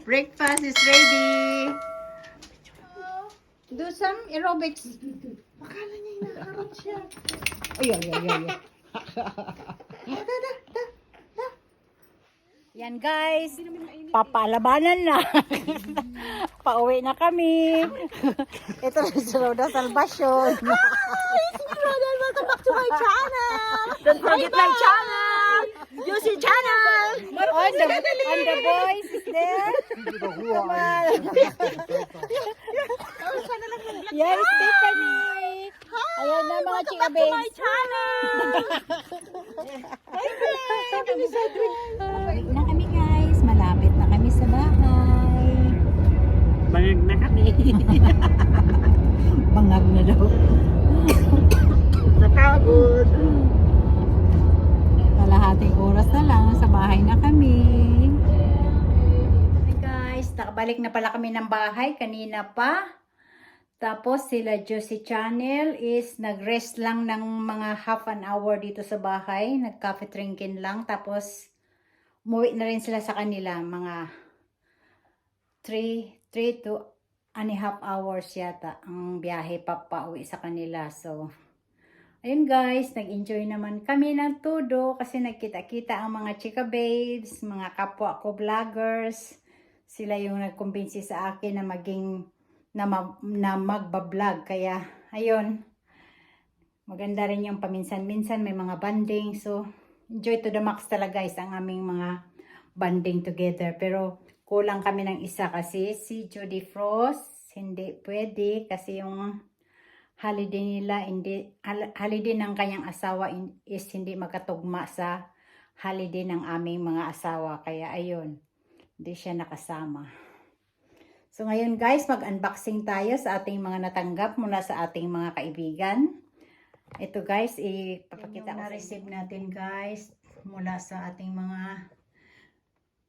Breakfast is ready. Do some aerobics. Akala niya hinaharap siya. Ay. Yan guys, papalabanan na. Pauwi na kami. Ito si Roda Salvacion. Welcome back to my channel. Don't forget my channel. Juicy channel. And the boys is there. Come on. Yes, Tiffany. Ayan na mga chika babes. My channel. Balik na kami guys. Malapit na kami sa bahay. Bangag na kami. Bangag na daw. Napagod. Kalahating oras na lang. Sa bahay na kami. Hi guys. Nakabalik na pala kami ng bahay. Kanina pa. Tapos sila Juicy Channel is nag-rest lang ng mga half an hour dito sa bahay. Nag-coffee drinking lang. Tapos umuwi na rin sila sa kanila. Mga 3 to and a half hours yata ang biyahe pauwi sa kanila. So, ayun guys, nag-enjoy naman kami ng todo kasi nagkita-kita ang mga chika babes, mga kapwa ko vloggers. Sila yung nagkumbinsi sa akin na maging na magbablog. Kaya, ayun. Maganda rin yung paminsan-minsan. May mga banding. So, enjoy to the max talaga guys ang aming mga banding together. Pero, kulang kami ng isa kasi si Judy Frost hindi pwede kasi yung holiday nila, holiday ng kanyang asawa is hindi magkatugma sa holiday ng aming mga asawa. Kaya, ayun. Hindi siya nakasama. So ngayon guys, mag-unboxing tayo sa ating mga natanggap mula sa ating mga kaibigan. Ito guys, ipapakita ko na-receive natin guys mula sa ating mga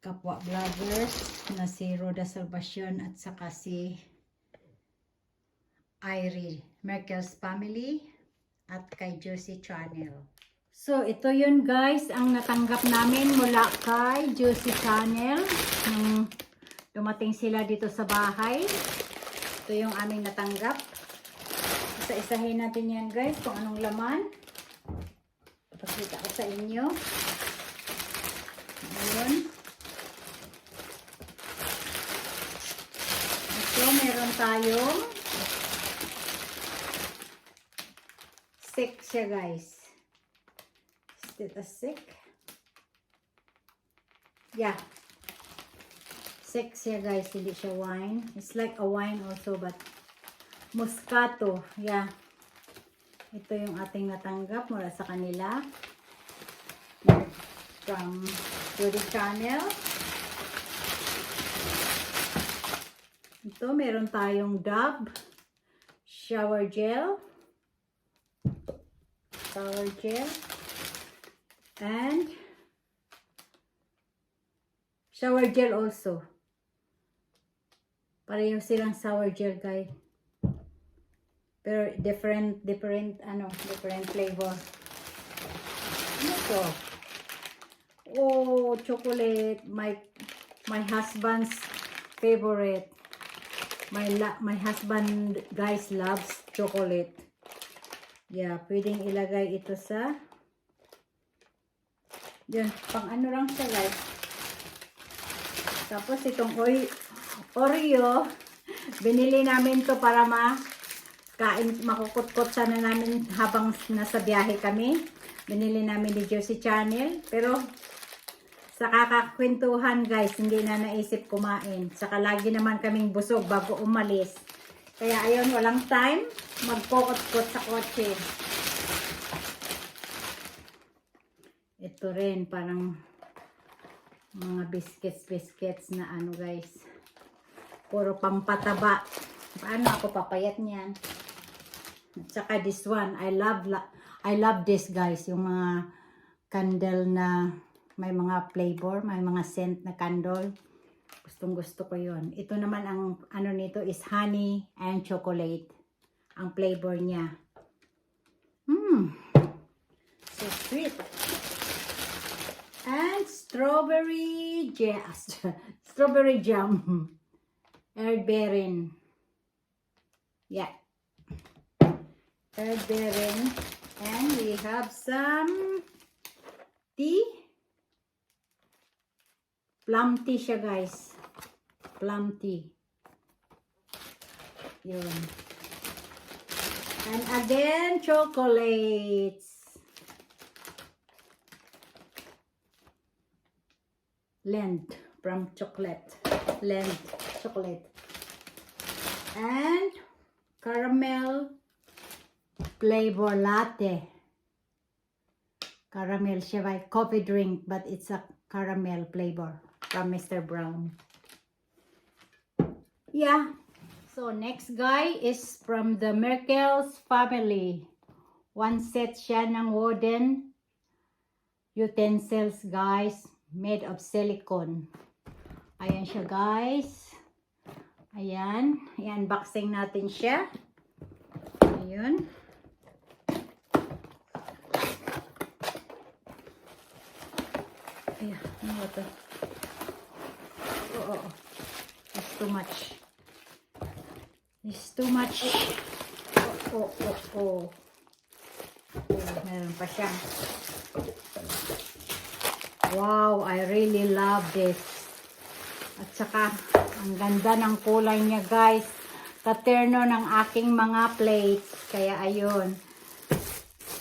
kapwa vloggers na si Roda Salvacion at saka si Irie Merkel's Family at kay Juicy Channel. So ito yun guys, ang natanggap namin mula kay Juicy Channel. Dumating sila dito sa bahay. Ito yung aming natanggap. Isa-isahin natin yan guys kung anong laman. Ipakita ko sa inyo. Ayun. Ito meron tayong stick siya guys. Is it a stick? Yeah. 6 siya guys, hindi siya wine. It's like a wine also but Moscato. Yeah. Ito yung ating natanggap mula sa kanila. From Judy Channel. Ito, meron tayong Dove shower gel. Shower gel. And shower gel also. Pareho silang sour gel guys. Pero different flavor. Ano to? Oh, chocolate. My husband's favorite. My husband guys loves chocolate. Yeah, pwedeng ilagay ito sa yan, pang ano lang siya guys. Tapos itong Oreo, binili namin to para makukot-kot sana namin habang nasa biyahe kami. Binili namin ni Juicy Channel. Pero sa kakakwentuhan guys, hindi na naisip kumain. Saka lagi naman kaming busog bago umalis. Kaya ayun, walang time magkukot-kot sa kotse. Ito rin, parang mga biscuits na ano guys. Puro pampataba. Paano ako papayat niyan? At saka this one, I love this guys. Yung mga candle na may mga flavor, may mga scent na candle. Gustong gusto ko yun. Ito naman ang ano nito is honey and chocolate. Ang flavor niya. So sweet. And strawberry jam. Strawberry jam. Erdbeeren. Yeah. Erdbeeren. And we have some tea. Plum tea siya, guys. Plum tea. Yun. And again, chocolates. Lend from chocolate. Lend chocolate. And caramel flavor latte. Caramel siya by coffee drink, but it's a caramel flavor from Mr. Brown. Yeah. So next guy is from the Merkel's family. One set siya ng wooden utensils, guys, made of silicone. Ayan siya, guys. Ayan. I-unboxing natin siya. Ayun. Ayan. Ano ba ito? Oo. It's too much. It's too much. Oh. Meron pa siya. Wow, I really love this. At saka, ang ganda ng kulay niya, guys. Katerno ng aking mga plates. Kaya, ayun.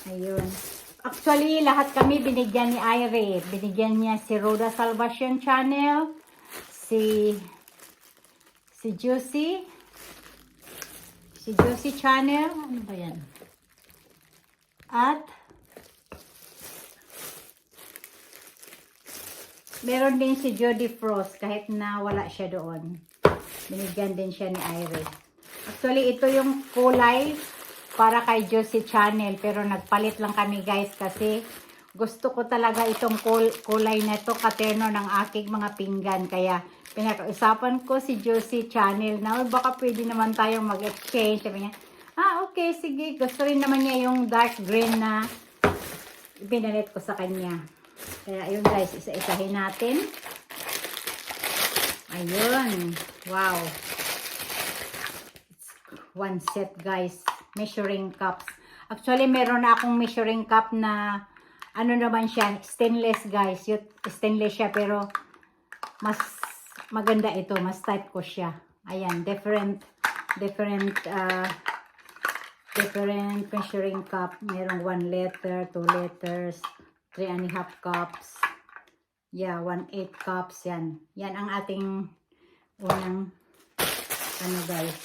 Ayun. Actually, lahat kami binigyan ni Ire. Binigyan niya si Roda Salvation Channel, si Juicy, si Juicy Channel, ano ba yan? At meron din si Jody Frost, kahit na wala siya doon. Binigyan din siya ni Ire. Actually, ito yung kulay para kay Juicy Channel, pero nagpalit lang kami, guys, kasi gusto ko talaga itong kulay na ito, katerno ng aking mga pinggan. Kaya pinag-usapan ko si Juicy Channel na baka pwede naman tayong mag-exchange. Sabi niya, okay, sige. Gusto rin naman niya yung dark green na pinalit ko sa kanya. Kaya ayun, guys, isa-isahin natin. Ayun. Wow. It's one set, guys. Measuring cups. Actually, meron na akong measuring cup na ano naman siya, stainless, guys. Stainless siya, pero mas maganda ito. Mas type ko siya. Ayan, different measuring cup. Merong 1 liter, 2 liters, 3.5 cups. Yeah, 1/8 cups. Yan. Yan ang ating unang ano, guys.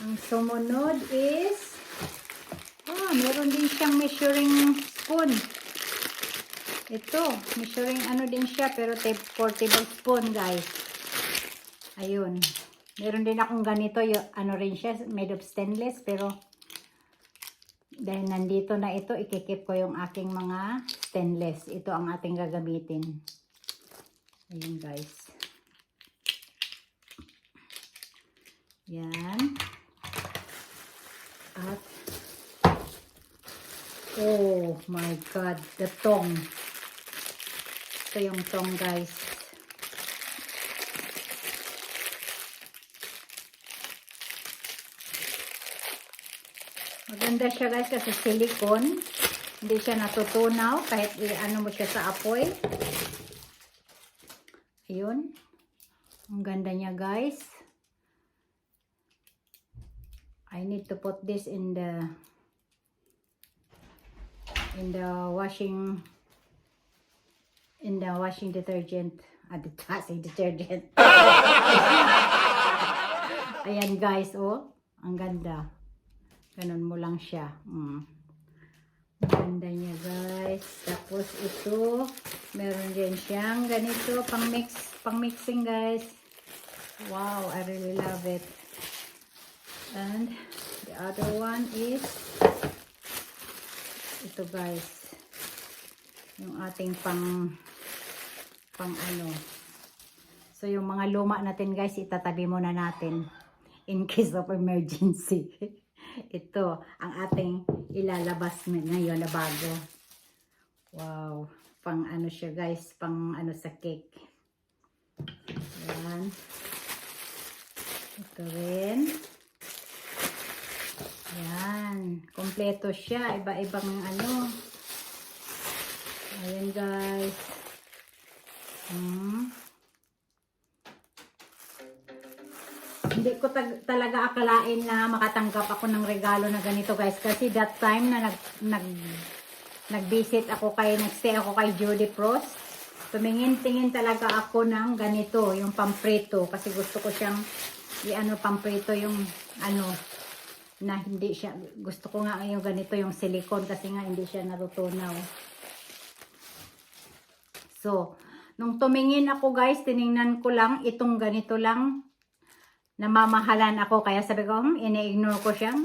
Ang sumunod is meron din siyang measuring spoon. Ito, measuring ano din siya, pero portable spoon, guys. Ayun. Meron din akong ganito, ano rin siya, made of stainless, pero dahil nandito na ito, ikikip ko yung aking mga stainless. Ito ang ating gagamitin. Ayun, guys. Yan. At oh my God, the tong. Ito yung tong, guys. Maganda siya, guys, kasi silicone. Hindi siya natutunaw kahit i-ano mo siya sa apoy. Ayun. Ang ganda niya, guys. I need to put this in the washing detergent. Detergent. Ayan, guys, oh. Ang ganda. Ganun mo lang siya. Ang ganda niya, guys. Tapos ito, meron din siyang ganito pang mixing, guys. Wow, I really love it. And the other one is ito, guys. Yung ating pang ano. So, yung mga luma natin, guys, itatabi muna natin in case of emergency. Ito, ang ating ilalabas ngayon na bago. Wow. pang ano siya guys, pang ano sa cake. Yan. Ito rin. Yan. Kompleto siya. Iba-ibang ano. Ayan guys. Hindi ko talaga akalain na makatanggap ako ng regalo na ganito guys. Kasi that time na nag-visit ako nag-stay ako kay Judy Frost. Tumingin-tingin talaga ako ng ganito, yung pamprito. Kasi gusto ko siyang pamprito yung ano, na hindi siya, gusto ko nga yung ganito yung silicone kasi nga hindi siya natutunaw. So, nung tumingin ako guys, tiningnan ko lang, itong ganito lang, namamahalan ako. Kaya sabi ko, ini-ignore ko siyang,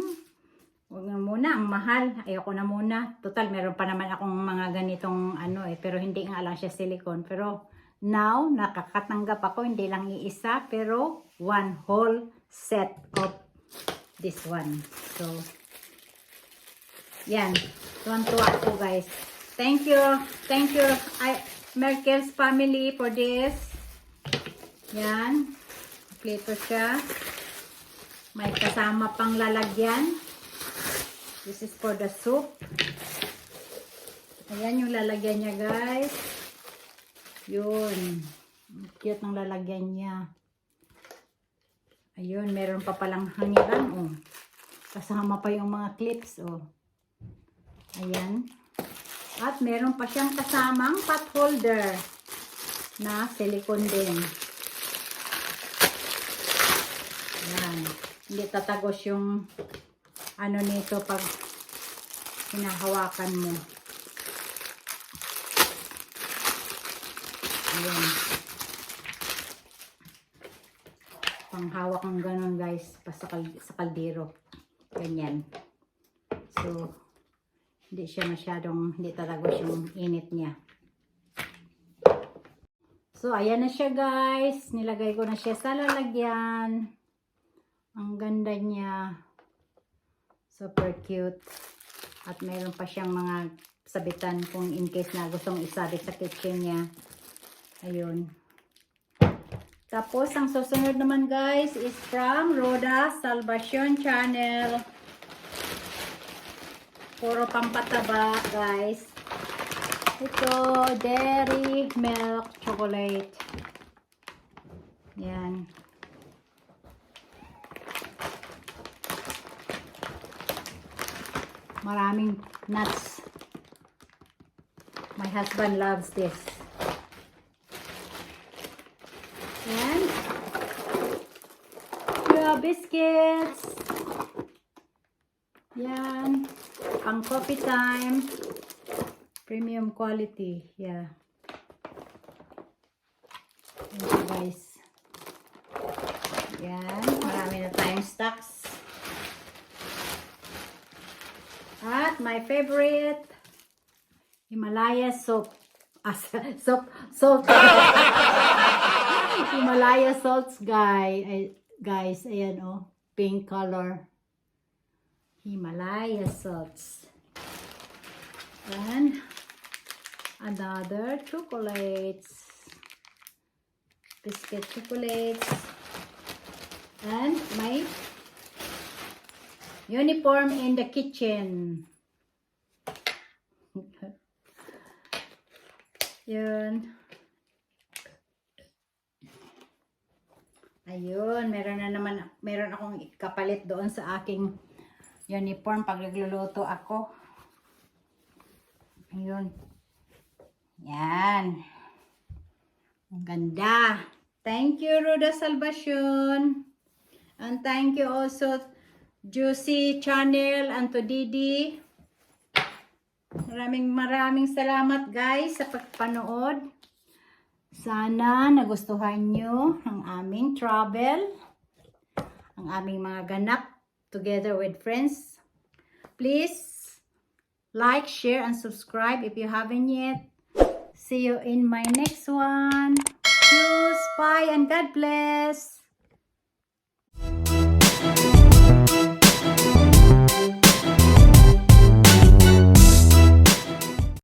huwag na muna, ang mahal. Ayoko na muna. Total, meron pa naman akong mga ganitong ano pero hindi nga lang siya silicone. Pero now, nakakatanggap ako, hindi lang iisa, pero one whole set of this one. So, yan. Tuwan-tuwa ako guys. Thank you. Thank you, Merkel's family for this. Yan. Kompleto siya. May kasama pang lalagyan. This is for the soup. Ayan yung lalagyan niya guys. Yun. Cute ng lalagyan niya. Ayun, meron pa palang hangiran. Oh. Kasama pa yung mga clips. Oh. Ayan. At meron pa siyang kasamang pot holder na silicone din. Ayan. Hindi tatagos yung ano nito pag hinahawakan mo. Ayan. Panghawak ng ganun guys, sa kaldero. Ganyan. So, hindi siya masyadong, hindi tatagos yung init niya. So, ayan na siya guys. Nilagay ko na siya sa lalagyan. Ang ganda niya. Super cute. At mayroon pa siyang mga sabitan kung in case na gustong isabit sa kitchen niya. Ayun. Tapos, ang susunod naman guys is from Rhoda Salvation Channel. Puro pampataba guys. Ito, dairy milk chocolate. Yan. Maraming nuts. My husband loves this. And yeah, biscuits. Yan. Pang coffee time. Premium quality. Yeah. Thank you guys. Yan. Marami na tayong stocks. At my favorite, Himalaya soap. Salt. Himalaya salts, guys. Ayan, oh. Pink color. Himalaya salts. And another chocolates. Biscuit chocolates. And my uniform in the kitchen. Yun. Ayun, meron akong kapalit doon sa aking uniform pag nagluluto ako. Ayun. Yan. Ang ganda. Thank you, Ruda Salvacion. And thank you also Juicy Channel and to Didi. Maraming salamat guys sa pagpanood. Sana nagustuhan nyo ang aming travel, ang aming mga ganap together with friends. Please like, share, and subscribe if you haven't yet. See you in my next one. Cheers, bye, and God bless.